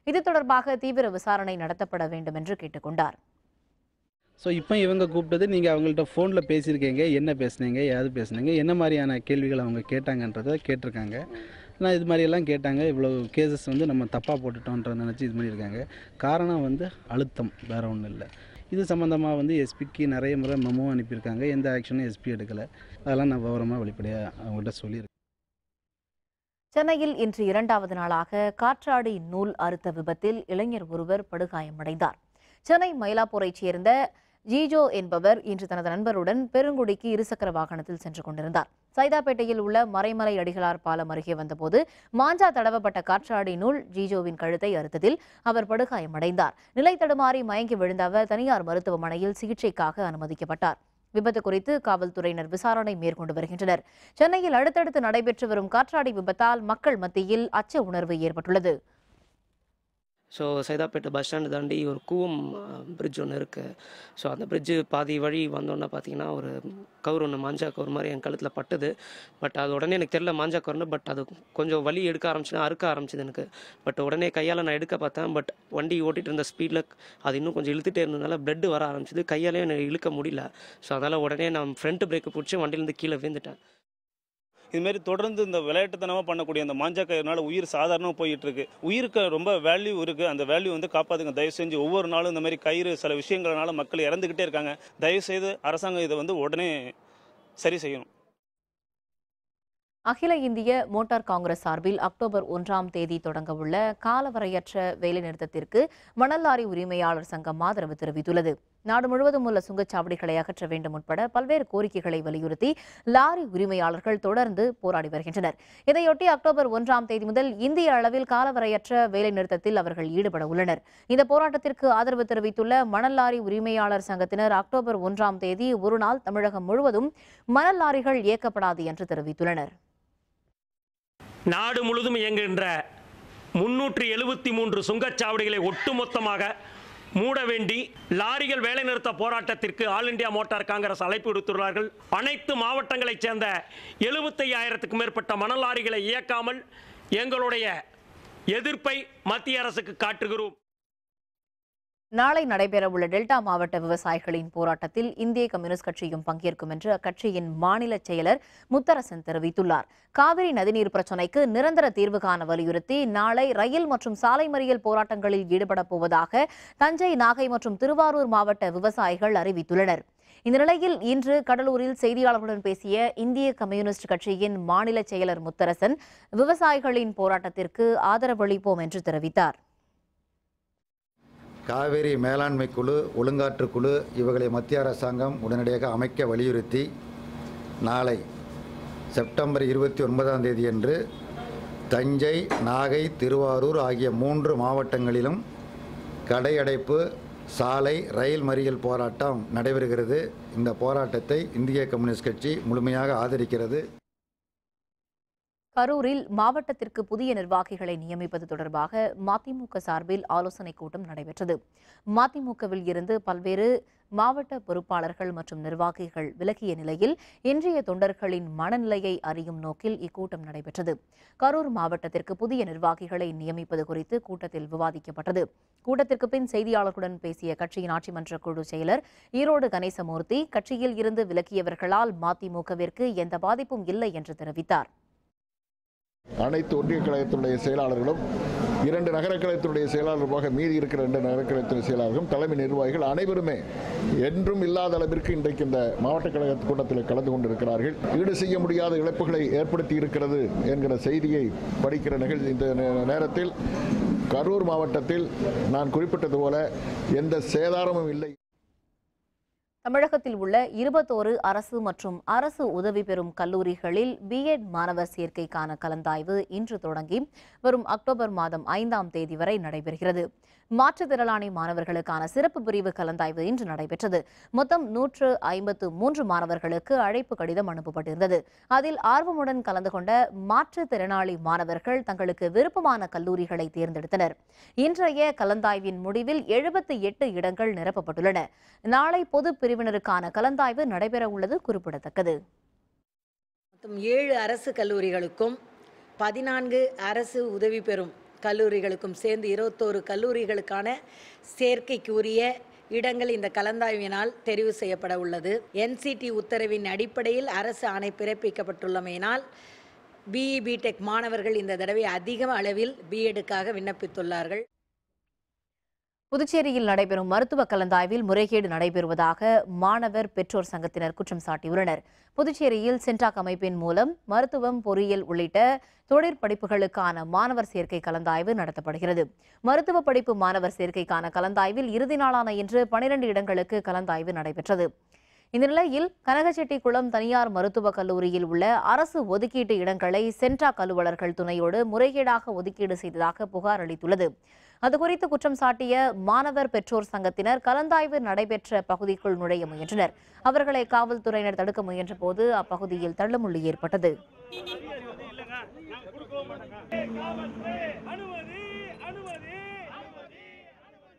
இது தொடர்பாக தீவிர விசாரணை நடத்தப்பட வேண்டும் என்று கேட்டுக்கொண்டார். ஸோ இப்போ இவங்க கூப்பிட்டது நீங்கள் அவங்கள்ட்ட ஃபோனில் பேசியிருக்கீங்க, என்ன பேசுனீங்க, ஏது பேசுனீங்க, என்ன மாதிரியான கேள்விகள் அவங்க கேட்டாங்கன்றதை கேட்டிருக்காங்க. நான் இது மாதிரியெல்லாம் கேட்டாங்க, இவ்வளோ கேசஸ் நம்ம தப்பாக போட்டுட்டோன்ற நினச்சி இது பண்ணியிருக்காங்க. காரணம் அழுத்தம், வேறு ஒன்றும் இல்லை. இது சம்மந்தமாக எஸ்பிக்கு நிறைய முறை மெமோ அனுப்பியிருக்காங்க. எந்த ஆக்ஷனும் எஸ்பி எடுக்கலை. அதெல்லாம் நான் விவரமாக வெளிப்படையாக அவங்கள்ட்ட சொல்லியிருக்கேன். சென்னையில் இன்று 2வது நாளாக காற்றாடி நூல் அறுத்த விபத்தில் இளைஞர் ஒருவர் படுகாயமடைந்தார். சென்னை மயிலாப்பூரைச் சேர்ந்த ஜீஜோ என்பவர் இன்று தனது நண்பருடன் பெருங்குடிக்கு இருசக்கர வாகனத்தில் சென்று கொண்டிருந்தார். சைதாப்பேட்டையில் உள்ள மறைமலை அடிகளார் பாலம் அருகே வந்தபோது மாஞ்சா தடவப்பட்ட காற்றாடி நூல் ஜீஜோவின் கழுத்தை அறுத்ததில் அவர் படுகாயமடைந்தார். நிலை தடுமாறி மயங்கி விழுந்த அவர் தனியார் மருத்துவமனையில் சிகிச்சைக்காக அனுமதிக்கப்பட்டார். விபத்து குறித்து காவல்துறையினர் விசாரணை மேற்கொண்டு வருகின்றனர். சென்னையில் அடுத்தடுத்து நடைபெற்று வரும் காற்றாடி விபத்தால் மக்கள் மத்தியில் அச்ச உணர்வு ஏற்பட்டுள்ளது. ஸோ சைதாப்பேட்டை பஸ் ஸ்டாண்டு தாண்டி ஒரு கூவம் பிரிட்ஜ் ஒன்று இருக்குது. ஸோ அந்த பிரிட்ஜு பாதி வழி வந்தோன்னே பார்த்தீங்கன்னா ஒரு கவர் ஒன்று மாஞ்சா கவர் மாதிரி என் கழுத்தில் பட்டுது. பட் அது உடனே எனக்கு தெரியல மாஞ்சா கவர்னு. பட் அது கொஞ்சம் வலி எடுக்க ஆரம்பிச்சுன்னா அறுக்க ஆரம்பிச்சிது எனக்கு. பட் உடனே கையால் நான் எடுக்க பார்த்தேன். பட் வண்டி ஓட்டிகிட்டு இருந்த ஸ்பீடில் அது இன்னும் கொஞ்சம் இழுத்துட்டே இருந்ததுனால பிளட்டு வர ஆரம்பிச்சிது. கையாலே எனக்கு இழுக்க முடியல. ஸோ அதனால் உடனே நான் ஃப்ரண்ட் பிரேக்கை பிடிச்சி வண்டியிலேருந்து கீழே விழுந்துட்டேன். இதுமாரி தொடர்ந்து இந்த விளையாட்டுத்தனமாக பண்ணக்கூடிய அந்த மாஞ்சா கயிறுனால உயிர் சாதாரணமாக போயிட்டு இருக்கு. உயிருக்கு ரொம்ப வேல்யூ இருக்குது. அந்த வேல்யூ காப்பாற்றுங்க தயவு செஞ்சு. ஒவ்வொரு நாளும் இந்த மாதிரி கயிறு சில விஷயங்கள்னால மக்கள் இறந்துக்கிட்டே இருக்காங்க. தயவுசெய்து அரசாங்கம் இதை உடனே சரி செய்யணும். அகில இந்திய மோட்டார் காங்கிரஸ் சார்பில் அக்டோபர் 1ஆம் தேதி தொடங்கவுள்ள காலவரையற்ற வேலைநிறுத்தத்திற்கு மணல் லாரி உரிமையாளர் சங்கம் ஆதரவு தெரிவித்துள்ளது. நாடு முழுவதும் உள்ள சுங்கச்சாவடிகளை அகற்ற வேண்டும் உட்பட பல்வேறு கோரிக்கைகளை வலியுறுத்தி லாரி உரிமையாளர்கள் தொடர்ந்து போராடி வருகின்றனர். இதையொட்டி அக்டோபர் 1ஆம் தேதி முதல் இந்திய அளவில் காலவரையற்ற வேலைநிறுத்தத்தில் அவர்கள் ஈடுபட உள்ளனர். இந்த போராட்டத்திற்கு ஆதரவு தெரிவித்துள்ள மணல் லாரி உரிமையாளர் சங்கத்தினர் அக்டோபர் 1ஆம் தேதி ஒருநாள் தமிழகம் முழுவதும் மணல் லாரிகள் இயக்கப்படாது என்று தெரிவித்துள்ளனர். நாடு முழுவதும் இயங்குகின்ற 373 சுங்கச்சாவடிகளை ஒட்டுமொத்தமாக மூட வேண்டி லாரிகள் வேலைநிறுத்த போராட்டத்திற்கு ஆல் இந்தியா மோட்டார் காங்கிரஸ் அழைப்பு விடுத்துள்ளார்கள். அனைத்து மாவட்டங்களைச் சேர்ந்த 75,000க்கும் மேற்பட்ட மணல் லாரிகளை இயக்காமல் எங்களுடைய எதிர்ப்பை மத்திய அரசுக்கு காட்டுகிறோம். நாளை நடைபெறவுள்ள டெல்டா மாவட்ட விவசாயிகளின் போராட்டத்தில் இந்திய கம்யூனிஸ்ட் கட்சியும் பங்கேற்கும் என்று அக்கட்சியின் மாநில செயலர் முத்தரசன் தெரிவித்துள்ளார். காவிரி நதிநீர் பிரச்சினைக்கு நிரந்தர தீர்வு காண வலியுறுத்தி நாளை ரயில் மற்றும் சாலை மறியல் போராட்டங்களில் ஈடுபடப் போவதாக தஞ்சை, நாகை மற்றும் திருவாரூர் மாவட்ட விவசாயிகள் அறிவித்துள்ளனர். இந்த நிலையில் இன்று கடலூரில் செய்தியாளர்களுடன் பேசிய இந்திய கம்யூனிஸ்ட் கட்சியின் மாநில செயலர் முத்தரசன் விவசாயிகளின் போராட்டத்திற்கு ஆதரவளிப்போம் என்று தெரிவித்தார். காவிரி மேலாண்மை குழு, ஒழுங்காற்று குழு இவர்களை மத்திய அரசாங்கம் உடனடியாக அமைக்க வலியுறுத்தி நாளை செப்டம்பர் 29ஆம் தேதியன்று தஞ்சை, நாகை, திருவாரூர் ஆகிய 3 மாவட்டங்களிலும் கடையடைப்பு, சாலை, ரயில் மறியல் போராட்டம் நடைபெறுகிறது. இந்த போராட்டத்தை இந்திய கம்யூனிஸ்ட் கட்சி முழுமையாக ஆதரிக்கிறது. கரூரில் மாவட்டத்திற்கு புதிய நிர்வாகிகளை நியமிப்பது தொடர்பாக மதிமுக சார்பில் ஆலோசனைக் கூட்டம் நடைபெற்றது. மதிமுகவில் இருந்து பல்வேறு மாவட்ட பொறுப்பாளர்கள் மற்றும் நிர்வாகிகள் விலகிய நிலையில் இன்றைய தொண்டர்களின் மனநிலையை அறியும் நோக்கில் இக்கூட்டம் நடைபெற்றது. கரூர் மாவட்டத்திற்கு புதிய நிர்வாகிகளை நியமிப்பது குறித்து கூட்டத்தில் விவாதிக்கப்பட்டது. கூட்டத்திற்கு பின் செய்தியாளர்களுடன் பேசிய கட்சியின் ஆட்சிமன்ற குழு செயலர் ஈரோடு கணேசமூர்த்தி, கட்சியில் இருந்து விலகியவர்களால் மதிமுகவிற்கு எந்த பாதிப்பும் இல்லை என்று தெரிவித்தார். அனைத்து ஒன்றிய கழகத்தினுடைய செயலாளர்களும் 2 நகர கழகத்தினுடைய செயலாளர்களாக மீதி இருக்கிற 2 நகர கழகத்தினுடைய செயலாளர்களும் தலைமை நிர்வாகிகள் அனைவருமே என்றும் இல்லாத அளவிற்கு இன்றைக்கு இந்த மாவட்ட கழக கூட்டத்தில் கலந்து கொண்டிருக்கிறார்கள். ஈடு செய்ய முடியாத இழப்புகளை ஏற்படுத்தி இருக்கிறது என்கிற செய்தியை படிக்கிற நிகழ்ச்சி. இந்த நேரத்தில் கரூர் மாவட்டத்தில் நான் குறிப்பிட்டது போல எந்த சேதாரமும் இல்லை. தமிழகத்தில் உள்ள 21 அரசு மற்றும் அரசு உதவி பெறும் கல்லூரிகளில் பிஎட் மாணவர் சேர்க்கைக்கான கலந்தாய்வு இன்று தொடங்கி வரும் அக்டோபர் மாதம் 5ஆம் தேதி வரை நடைபெறுகிறது. மாற்றுத்திறனாளி மாணவர்களுக்கான சிறப்பு பிரிவு கலந்தாய்வு இன்று நடைபெற்றது. மொத்தம் 153 மாணவர்களுக்கு அழைப்பு கடிதம் அனுப்பப்பட்டிருந்தது. அதில் ஆர்வமுடன் கலந்து கொண்ட மாற்றுத்திறனாளி மாணவர்கள் தங்களுக்கு விருப்பமான கல்லூரிகளை தேர்ந்தெடுத்தனர். இன்றைய கலந்தாய்வின் முடிவில் 78 இடங்கள் நிரப்பப்பட்டுள்ளன. நாளை பொது பிரிவினருக்கான கலந்தாய்வு நடைபெற உள்ளது குறிப்பிடத்தக்கது. மொத்தம் 7 அரசு கல்லூரிகளுக்கும் 14 அரசு உதவி பெறும் கல்லூரிகளுக்கும் சேர்ந்து 21 கல்லூரிகளுக்கான சேர்க்கைக்குரிய இடங்கள் இந்த கலந்தாய்வினால் தெரிவு செய்யப்பட உள்ளது. என்சிடி உத்தரவின் அடிப்படையில் அரசு ஆணை பிறப்பிக்கப்பட்டுள்ளமையினால் பிஇ, பிடெக் மாணவர்கள் இந்த தடவை அதிக அளவில் பிஎடுக்காக விண்ணப்பித்துள்ளார்கள். புதுச்சேரியில் நடைபெறும் மருத்துவ கலந்தாய்வில் முறைகேடு நடைபெறுவதாக மாணவர் பெற்றோர் சங்கத்தினர் குற்றம் சாட்டியுள்ளனர். புதுச்சேரியில் சென்டாக் அமைப்பின் மூலம் மருத்துவம், பொறியியல் உள்ளிட்ட தொழிற்படிப்புகளுக்கான மாணவர் சேர்க்கை கலந்தாய்வு நடத்தப்படுகிறது. மருத்துவ படிப்பு மாணவர் சேர்க்கைக்கான கலந்தாய்வில் இறுதி நாளான இன்று 12 இடங்களுக்கு கலந்தாய்வு நடைபெற்றது. இந்த நிலையில் கனகச்செட்டிக்குளம் தனியார் மருத்துவக் கல்லூரியில் உள்ள அரசு ஒதுக்கீட்டு இடங்களை சென்டாக் அலுவலர்கள் துணையோடு முறைகேடாக ஒதுக்கீடு செய்ததாக புகார் அளித்துள்ளது. அதுகுறித்து குற்றம் சாட்டிய மாணவர் பெற்றோர் சங்கத்தினர் கலந்தாய்வு நடைபெற்ற பகுதிக்குள் நுழைய முயன்றனர். அவர்களை காவல்துறையினர் தடுக்க முயன்ற போது அப்பகுதியில் தள்ளுமுள்ளு ஏற்பட்டது.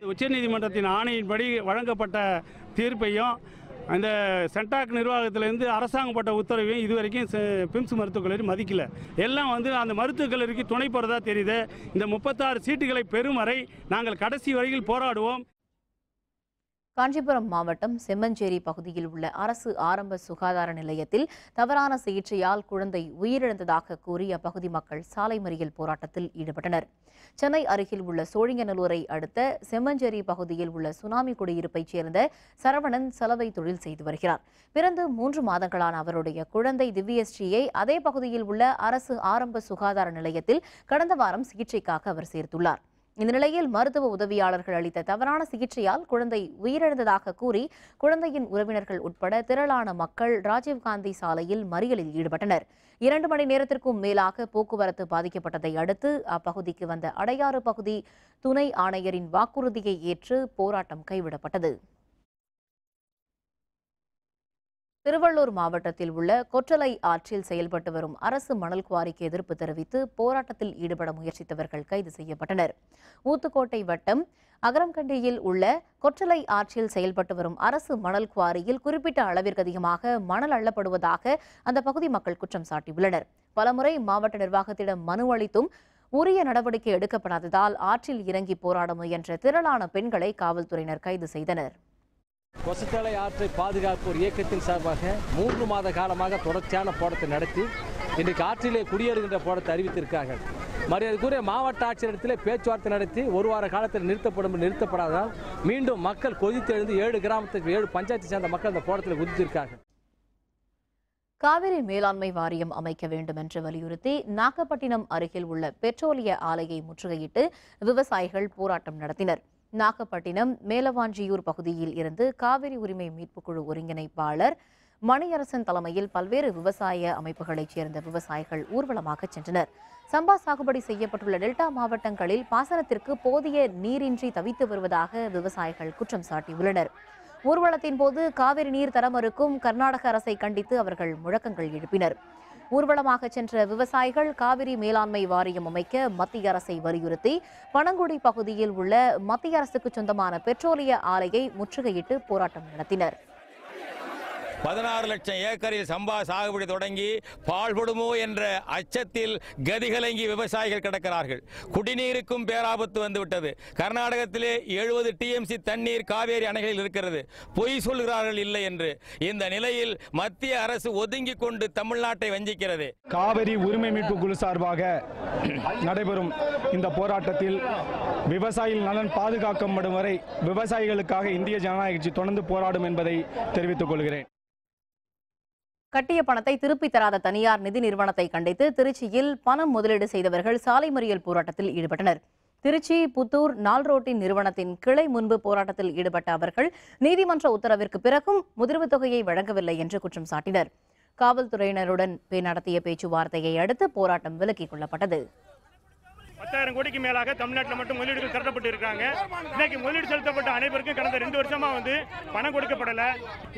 உச்சநீதிமன்றத்தின் ஆணையின்படி வழங்கப்பட்ட தீர்ப்பையும் அந்த சென்டாக் நிர்வாகத்திலேருந்து அரசாங்கப்பட்ட உத்தரவையும் இதுவரைக்கும் பிம்ஸ் மருத்துவக் கல்லூரி மதிக்கல. எல்லாம் அந்த மருத்துவக் கல்லூரிக்கு துணை போகிறதா தெரியுது. இந்த 36 சீட்டுகளை பெறும் வரை நாங்கள் கடைசி வரையில் போராடுவோம். காஞ்சிபுரம் மாவட்டம் செம்மஞ்சேரி பகுதியில் உள்ள அரசு ஆரம்ப சுகாதார நிலையத்தில் தவறான சிகிச்சையால் குழந்தை உயிரிழந்ததாக கூறி அப்பகுதி மக்கள் சாலை மறியல் போராட்டத்தில் ஈடுபட்டனர். சென்னை அருகில் உள்ள சோழிங்கநல்லூரை அடுத்த செம்மஞ்சேரி பகுதியில் உள்ள சுனாமி குடியிருப்பைச் சேர்ந்த சரவணன் சலவை தொழில் செய்து வருகிறார். பிறந்து 3 மாதங்களான அவருடைய குழந்தை திவ்யஸ்ரீயை அதே பகுதியில் உள்ள அரசு ஆரம்ப சுகாதார நிலையத்தில் கடந்த வாரம் சிகிச்சைக்காக அவர் சேர்த்துள்ளார். இந்த நிலையில் மருத்துவ உதவியாளர்கள் அளித்த தவறான சிகிச்சையால் குழந்தை உயிரிழந்ததாக கூறி குழந்தையின் உறவினர்கள் உட்பட திரளான மக்கள் ராஜீவ்காந்தி சாலையில் மறியலில் ஈடுபட்டனர். 2 மணி நேரத்திற்கும் மேலாக போக்குவரத்து பாதிக்கப்பட்டதை அடுத்து அப்பகுதிக்கு வந்த அடையாறு பகுதி துணை ஆணையரின் வாக்குறுதியை ஏற்று போராட்டம் கைவிடப்பட்டது. திருவள்ளூர் மாவட்டத்தில் உள்ள கொற்றலை ஆற்றில் செயல்பட்டு வரும் அரசு மணல் குவாரிக்கு எதிர்ப்பு தெரிவித்து போராட்டத்தில் ஈடுபட முயற்சித்தவர்கள் கைது செய்யப்பட்டனர். ஊத்துக்கோட்டை வட்டம் அகரம்கண்டியில் உள்ள கொற்றலை ஆற்றில் செயல்பட்டு வரும் அரசு மணல் குவாரியில் குறிப்பிட்ட அளவிற்கு அதிகமாக மணல் அள்ளப்படுவதாக அந்த பகுதி மக்கள் குற்றம் சாட்டியுள்ளனர். பலமுறை மாவட்ட நிர்வாகத்திடம் மனு அளித்தும் உரிய நடவடிக்கை எடுக்கப்படாததால் ஆற்றில் இறங்கி போராட முயன்ற திரளான பெண்களை காவல்துறையினர் கைது செய்தனர். கொசத்தலை ஆற்றை பாதுகாப்பு இயக்கத்தின் சார்பாக 3 மாத காலமாக தொடர்ச்சியான போராட்டத்தை நடத்தி இன்றைக்கு ஆற்றிலே குடியேறுகின்ற போராட்டத்தை அறிவித்திருக்கார்கள். மரியாதைக்குரிய மாவட்ட ஆட்சியரிடத்திலே பேச்சுவார்த்தை நடத்தி 1 வார காலத்தில் நிறுத்தப்படாததால் மீண்டும் மக்கள் கொதித்தெழுந்து 7 கிராமத்துக்கு 7 பஞ்சாயத்தை சேர்ந்த மக்கள் இந்த போராட்டத்தில் குதித்திருக்கார்கள். காவிரி மேலாண்மை வாரியம் அமைக்க வேண்டும் என்று வலியுறுத்தி நாகப்பட்டினம் அருகில் உள்ள பெட்ரோலிய ஆலையை முற்றுகையிட்டு விவசாயிகள் போராட்டம் நடத்தினர். நாகப்பட்டினம் மேலவாஞ்சியூர் பகுதியில் இருந்து காவிரி உரிமை மீட்புக்குழு ஒருங்கிணைப்பாளர் மணியரசன் தலைமையில் பல்வேறு விவசாய அமைப்புகளைச் சேர்ந்த விவசாயிகள் ஊர்வலமாக சென்றனர். சம்பா சாகுபடி செய்யப்பட்டுள்ள டெல்டா மாவட்டங்களில் பாசனத்திற்கு போதிய நீரின்றி தவித்து வருவதாக விவசாயிகள் குற்றம் சாட்டியுள்ளனர். ஊர்வலத்தின் போது காவிரி நீர் தர மறுக்கும் கர்நாடக அரசை கண்டித்து அவர்கள் முழக்கங்கள் எழுப்பினர். ஊர்வலமாக சென்ற விவசாயிகள் காவிரி மேலாண்மை வாரியம் அமைக்க மத்திய அரசை வலியுறுத்தி பனங்குடி பகுதியில் உள்ள மத்திய அரசுக்கு சொந்தமான பெட்ரோலிய ஆலையை முற்றுகையிட்டு போராட்டம் நடத்தினர். 16 லட்சம் ஏக்கரில் சம்பா சாகுபடி தொடங்கி பாழ்படுமோ என்ற அச்சத்தில் கதிகலங்கி விவசாயிகள் கிடக்கிறார்கள். குடிநீருக்கும் பேராபத்து வந்துவிட்டது. கர்நாடகத்திலே 70 TMC தண்ணீர் காவேரி அணைகளில் இருக்கிறது. பொய் சொல்கிறார்கள் இல்லை என்று. இந்த நிலையில் மத்திய அரசு ஒதுங்கிக் கொண்டு தமிழ்நாட்டை வஞ்சிக்கிறது. காவிரி உரிமை மீட்பு குழு சார்பாக நடைபெறும் இந்த போராட்டத்தில் விவசாயிகள் நலன் பாதுகாக்கப்படும் வரை விவசாயிகளுக்காக இந்திய ஜனநாயக கட்சி தொடர்ந்து போராடும் என்பதை தெரிவித்துக் கொள்கிறேன். கட்டிய பணத்தை திருப்பி தராத தனியார் நிதி நிறுவனத்தை கண்டித்து திருச்சியில் பணம் முதலீடு செய்தவர்கள் சாலை மறியல் போராட்டத்தில் ஈடுபட்டனர். திருச்சி புத்தூர் நால்ரோட்டின் நிறுவனத்தின் கிளை முன்பு போராட்டத்தில் ஈடுபட்ட அவர்கள் நீதிமன்ற உத்தரவிற்கு பிறகும் முதிர்வு தொகையை வழங்கவில்லை என்று குற்றம் சாட்டினர். காவல்துறையினருடன் நடத்திய பேச்சுவார்த்தையை அடுத்து போராட்டம் விலக்கிக் கொள்ளப்பட்டது. 10,000 கோடிக்கு மேலாக தமிழ்நாட்டில் மட்டும் முதலீடுகள் திரட்டப்பட்டு இருக்காங்க. இன்னைக்கு முதலீடு செலுத்தப்பட்ட அனைவருக்கும் கடந்த 2 வருஷமா பணம் கொடுக்கப்படலை.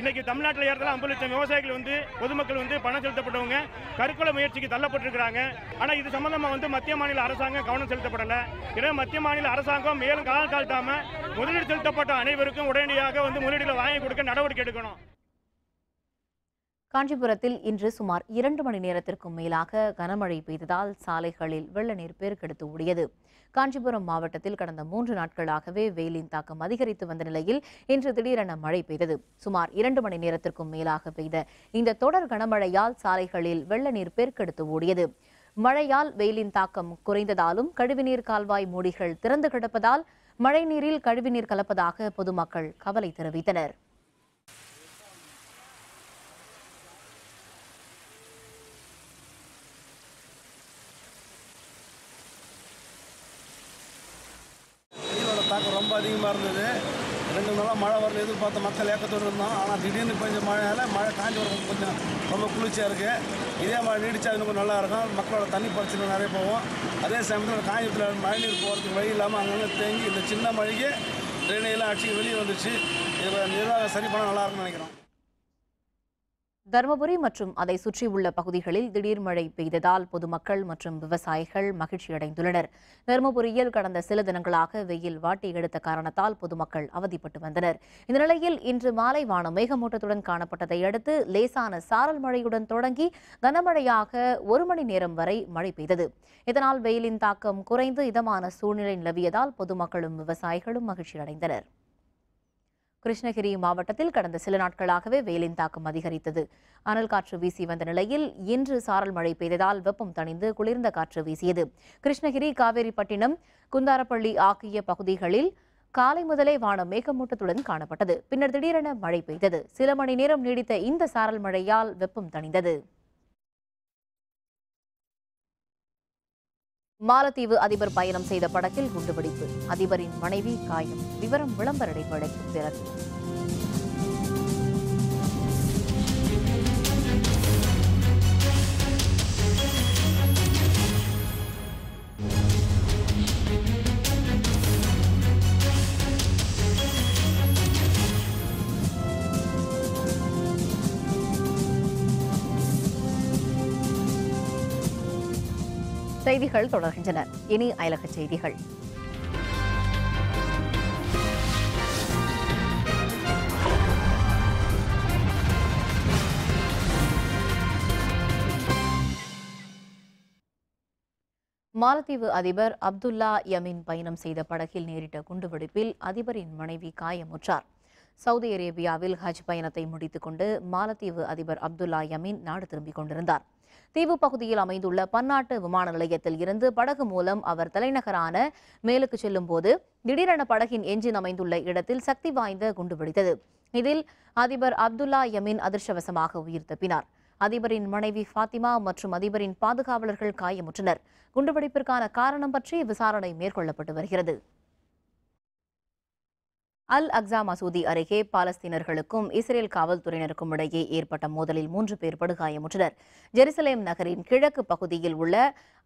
இன்னைக்கு தமிழ்நாட்டில் ஏறதால 50 லட்சம் விவசாயிகள் பொதுமக்கள் பணம் செலுத்தப்பட்டவங்க கருக்கொலை முயற்சிக்கு தள்ளப்பட்டிருக்கிறாங்க. ஆனால் இது சம்பந்தமா மத்திய மாநில அரசாங்கம் கவனம் செலுத்தப்படலை. எனவே மத்திய மாநில அரசாங்கம் மேலும் காலம் தாழ்த்தாம முதலீடு செலுத்தப்பட்ட அனைவருக்கும் உடனடியாக முதலீடுகளை வாங்கி கொடுக்க நடவடிக்கை எடுக்கணும். காஞ்சிபுரத்தில் இன்று சுமார் 2 மணி நேரத்திற்கும் மேலாக கனமழை பெய்ததால் சாலைகளில் வெள்ள நீர் பெருக்கெடுத்து ஓடியது. காஞ்சிபுரம் மாவட்டத்தில் கடந்த 3 நாட்களாகவே வெயிலின் தாக்கம் அதிகரித்து வந்த நிலையில் இன்று திடீரென மழை பெய்தது. சுமார் 2 மணி நேரத்திற்கும் மேலாக பெய்த இந்த தொடர் கனமழையால் சாலைகளில் வெள்ள நீர் பெருக்கெடுத்து ஓடியது. மழையால் வெயிலின் தாக்கம் குறைந்ததாலும் கழிவுநீர் கால்வாய் மூடிகள் திறந்து கிடப்பதால் மழைநீரில் கழிவுநீர் கலப்பதாக பொதுமக்கள் கவலை தெரிவித்தனர். தாக்கம் ரொம்ப அதிகமாக இருந்தது. 2 நாளாக மழை வரல எதிர்பார்த்த மக்கள் ஏக்கத்தோடு இருந்தோம். ஆனால் திடீர்னு கொஞ்சம் மழை காஞ்சிபுரம் கொஞ்சம் ரொம்ப குளிர்ச்சியாக இருக்குது. இதே மழை நீடிச்சா இன்னும் கொஞ்சம் நல்லாயிருக்கும். மக்களோட தண்ணி பிரச்சனை நிறைய போகும். அதே சமயத்தில் காஞ்சிபுரத்தில் மழைநீர் போகிறதுக்கு வழி இல்லாமல் அங்கங்கே தேங்கி இந்த சின்ன மழைக்கு ட்ரெயினெல்லாம் அடிச்சு வெளியே வந்துச்சு. இதில் நிர்வாகம் சரி பண்ண நல்லாயிருக்கும்னு நினைக்கிறோம். தருமபுரி மற்றும் அதை சுற்றியுள்ள பகுதிகளில் திடீர் மழை பெய்ததால் பொதுமக்கள் மற்றும் விவசாயிகள் மகிழ்ச்சியடைந்துள்ளனர். தருமபுரியில் கடந்த சில தினங்களாக வெயில் வாட்டி எடுத்த காரணத்தால் பொதுமக்கள் அவதிப்பட்டு வந்தனர். இந்த நிலையில் இன்று மாலை வானம் மேகமூட்டத்துடன் காணப்பட்டதை அடுத்து லேசான சாரல் மழையுடன் தொடங்கி கனமழையாக 1 மணி நேரம் வரை மழை பெய்தது. இதனால் வெயிலின் தாக்கம் குறைந்து இதமான சூழ்நிலை நிலவியதால் பொதுமக்களும் விவசாயிகளும் மகிழ்ச்சியடைந்தனர். கிருஷ்ணகிரி மாவட்டத்தில் கடந்த சில நாட்களாகவே வெயிலின் தாக்கம் அதிகரித்தது. அனல் காற்று வீசி வந்த நிலையில் இன்று சாரல் மழை பெய்ததால் வெப்பம் தணிந்து குளிர்ந்த காற்று வீசியது. கிருஷ்ணகிரி, காவேரிப்பட்டினம், குந்தாரப்பள்ளி ஆகிய பகுதிகளில் காலை முதலே வானம் மேகமூட்டத்துடன் காணப்பட்டது. பின்னர் திடீரென மழை பெய்தது. சில மணி நேரம் நீடித்த இந்த சாரல் மழையால் வெப்பம் தணிந்தது. மாலத்தீவு அதிபர் பயணம் செய்த படகில் குண்டுவெடிப்பு. அதிபரின் மனைவி காயம். விவரம் விளம்பர இடைவேளைக்கு பிறகு. செய்திகள் தொடர்கின்றன. இனி அயலக செய்திகள். மாலத்தீவு அதிபர் அப்துல்லா யமீன் பயணம் செய்த படகில் நேரிட்ட குண்டுவெடிப்பில் அதிபரின் மனைவி காயமுற்றார். சவுதி அரேபியாவில் ஹஜ் பயணத்தை முடித்துக் கொண்டு மாலத்தீவு அதிபர் அப்துல்லா யமீன் நாடு திரும்பிக் கொண்டிருந்தார். தீவு பகுதியில் அமைந்துள்ள பன்னாட்டு விமான நிலையத்தில் இருந்து படகு மூலம் அவர் தலைநகரான மேலுக்கு செல்லும் போது திடீரென படகின் எஞ்சின் அமைந்துள்ள இடத்தில் சக்தி வாய்ந்த குண்டு வெடித்தது. இதில் அதிபர் அப்துல்லா யமீன் அதிர்ஷ்டவசமாக உயிர் தப்பினார். அதிபரின் மனைவி ஃபாத்திமா மற்றும் அதிபரின் பாதுகாவலர்கள் காயமுற்றனர். குண்டுவெடிப்பிற்கான காரணம் பற்றி விசாரணை மேற்கொள்ளப்பட்டு வருகிறது. அல் அக்ஸா மசூதி அருகே பாலஸ்தீனர்களுக்கும் இஸ்ரேல் காவல்துறையினருக்கும் இடையே ஏற்பட்ட மோதலில் 3 பேர் படுகாயமுற்றனர். ஜெருசலேம் நகரின் கிழக்கு பகுதியில் உள்ள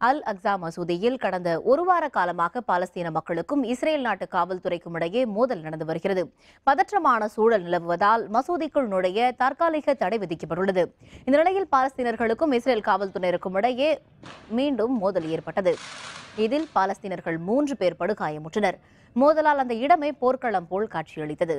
அல் அக்ஸா மசூதியில் கடந்த ஒரு வார காலமாக பாலஸ்தீன மக்களுக்கும் இஸ்ரேல் நாட்டு காவல்துறைக்கும் இடையே மோதல் நடந்து வருகிறது. பதற்றமான சூழல் நிலவுவதால் மசூதிக்குள் நுழைய தற்காலிக தடை விதிக்கப்பட்டுள்ளது. இந்த நிலையில் பாலஸ்தீனர்களுக்கும் இஸ்ரேல் காவல்துறையினருக்கும் இடையே மீண்டும் மோதல் ஏற்பட்டது. இதில் பாலஸ்தீனர்கள் 3 பேர் படுகாயமுற்றனர். மோதலால் அந்த இடமே போர்க்களம் போல் காட்சியளித்தது.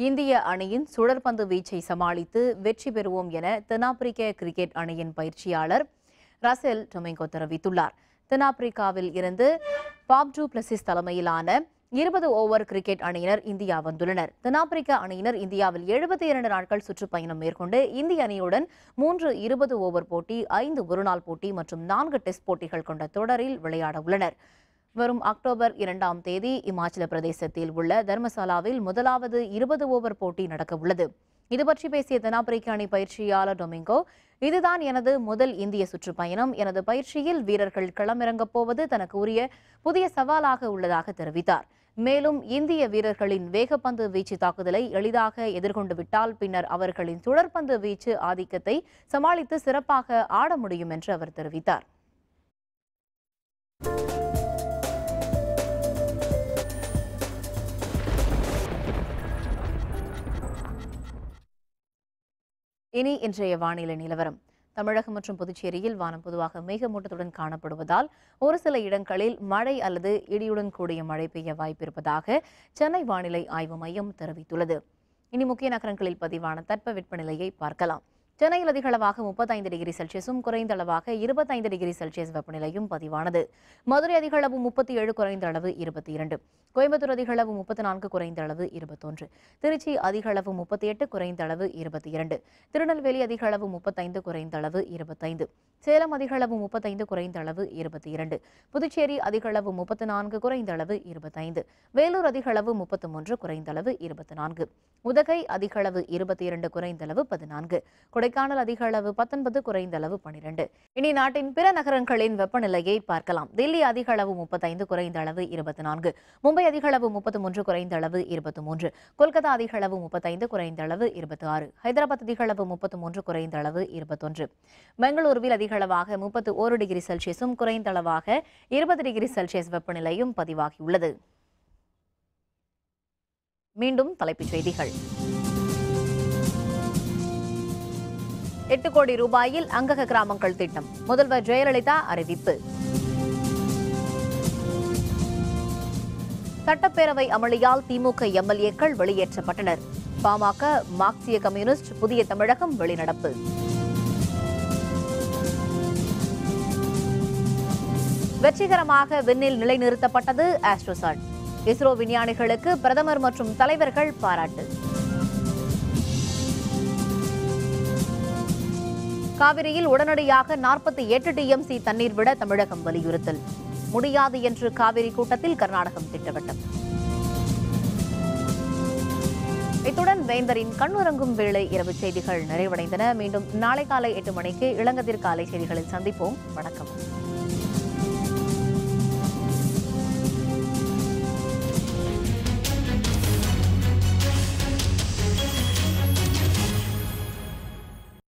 இந்திய அணியின் சுழற்பந்து வீச்சை சமாளித்து வெற்றி பெறுவோம் என தென்னாப்பிரிக்க கிரிக்கெட் அணியின் பயிற்சியாளர் ரசெல் டொமிங்கோ தெரிவித்துள்ளார். தென்னாப்பிரிக்காவில் இருந்து பாப் டு பிளசிஸ் தலைமையிலான 20 ஓவர் கிரிக்கெட் அணியினர் இந்தியா வந்துள்ளனர். தென்னாப்பிரிக்க அணியினர் இந்தியாவில் 72 நாட்கள் சுற்றுப்பயணம் மேற்கொண்டு இந்திய அணியுடன் 3 20 ஓவர் போட்டி, 5 ஒருநாள் போட்டி மற்றும் 4 டெஸ்ட் போட்டிகள் கொண்ட தொடரில் விளையாட உள்ளனர். வரும் அக்டோபர் 2ஆம் தேதி இமாச்சல பிரதேசத்தில் உள்ள தர்மசாலாவில் முதலாவது 20 ஓவர் போட்டி நடக்க உள்ளது. இதுபற்றி பேசிய தென்னாப்பிரிக்க அணி பயிற்சியாளர் டொமிங்கோ, இதுதான் எனது முதல் இந்திய சுற்றுப்பயணம். எனது பயிற்சியில் வீரர்கள் களமிறங்கப் போவது தனக்கு உரிய புதிய சவாலாக உள்ளதாக தெரிவித்தார். மேலும் இந்திய வீரர்களின் வேகப்பந்து வீச்சு தாக்குதலை எளிதாக எதிர்கொண்டு விட்டால் பின்னர் அவர்களின் சுழற்பந்து வீச்சு ஆதிக்கத்தை சமாளித்து சிறப்பாக ஆட முடியும் என்று அவர் தெரிவித்தார். இனி இன்றைய வானிலை நிலவரம். தமிழகம் மற்றும் புதுச்சேரியில் வானம் பொதுவாக மேகமூட்டத்துடன் காணப்படுவதால் ஒரு சில இடங்களில் மழை அல்லது இடியுடன் கூடிய மழை பெய்ய வாய்ப்பிருப்பதாக சென்னை வானிலை ஆய்வு மையம் தெரிவித்துள்ளது. இனி முக்கிய நகரங்களில் பதிவான தட்பவெப்பநிலையை பார்க்கலாம். சென்னையில் அதிகளவாக 35 டிகிரி செல்சியஸும் குறைந்த அளவாக 25 டிகிரி செல்சியஸ் வெப்பநிலையும் பதிவானது. மதுரை அதிகளவு 37, குறைந்த அளவு 22. கோயம்புத்தூர் அதிகளவு 34, குறைந்த அளவு 21. திருச்சி அதிகளவு 38, குறைந்த அளவு 22. திருநெல்வேலி அதிகளவு 35, குறைந்த அளவு 25. சேலம் அதிகளவு 35, குறைந்த அளவு 22. புதுச்சேரி அதிகளவு 34, குறைந்த அளவு 25. வேலூர் அதிகளவு 33, குறைந்த அளவு 24. உதகை அதிகளவு 22, குறைந்த அளவு 14. கொடைக்கானல் அதிக அளவு 19, குறைந்த அளவு 12. இனி நாட்டின் பிற நகரங்களின் வெப்பநிலையை பார்க்கலாம். தில்லி அதிக அளவு 35, குறைந்த அளவு 24. மும்பை அதிக அளவு 33, குறைந்த அளவு 23. கொல்கத்தா அதிக அளவு 35, குறைந்த அளவு 26. ஹைதராபாத் அதிக அளவு 33, குறைந்த அளவு 21. பெங்களூருவில் அதிக அளவாக 31 டிகிரி செல்சியஸும் குறைந்த அளவாக 20 டிகிரி செல்சியஸ் வெப்பநிலையும் பதிவாகியுள்ளது. மீண்டும் தலைப்புச் செய்திகள். 8 கோடி ரூபாயில் அங்கக கிராமங்கள் திட்டம், முதல்வர் ஜெயலலிதா அறிவிப்பு. சட்டப்பேரவை அமளியால் திமுக எம்எல்ஏக்கள் வெளியேற்றப்பட்டனர். பாமக, மார்க்சிய கம்யூனிஸ்ட், புதிய தமிழகம் வெளிநடப்பு. வெற்றிகரமாக விண்ணில் நிலைநிறுத்தப்பட்டது ஆஸ்ட்ரோசாட். இஸ்ரோ விஞ்ஞானிகளுக்கு பிரதமர் மற்றும் தலைவர்கள் பாராட்டு. காவிரியில் உடனடியாக 48 டிஎம்சி தண்ணீர் விட தமிழகம் வலியுறுத்தல். முடியாது என்று காவிரி கூட்டத்தில் கர்நாடகம் திட்டவட்டம். இத்துடன் வேந்தரின் கண்ணுறங்கும் வேளை இரவு செய்திகள் நிறைவடைந்தன. மீண்டும் நாளை காலை 8 மணிக்கு இளங்கதிர் காலை செய்திகளில் சந்திப்போம். வணக்கம்.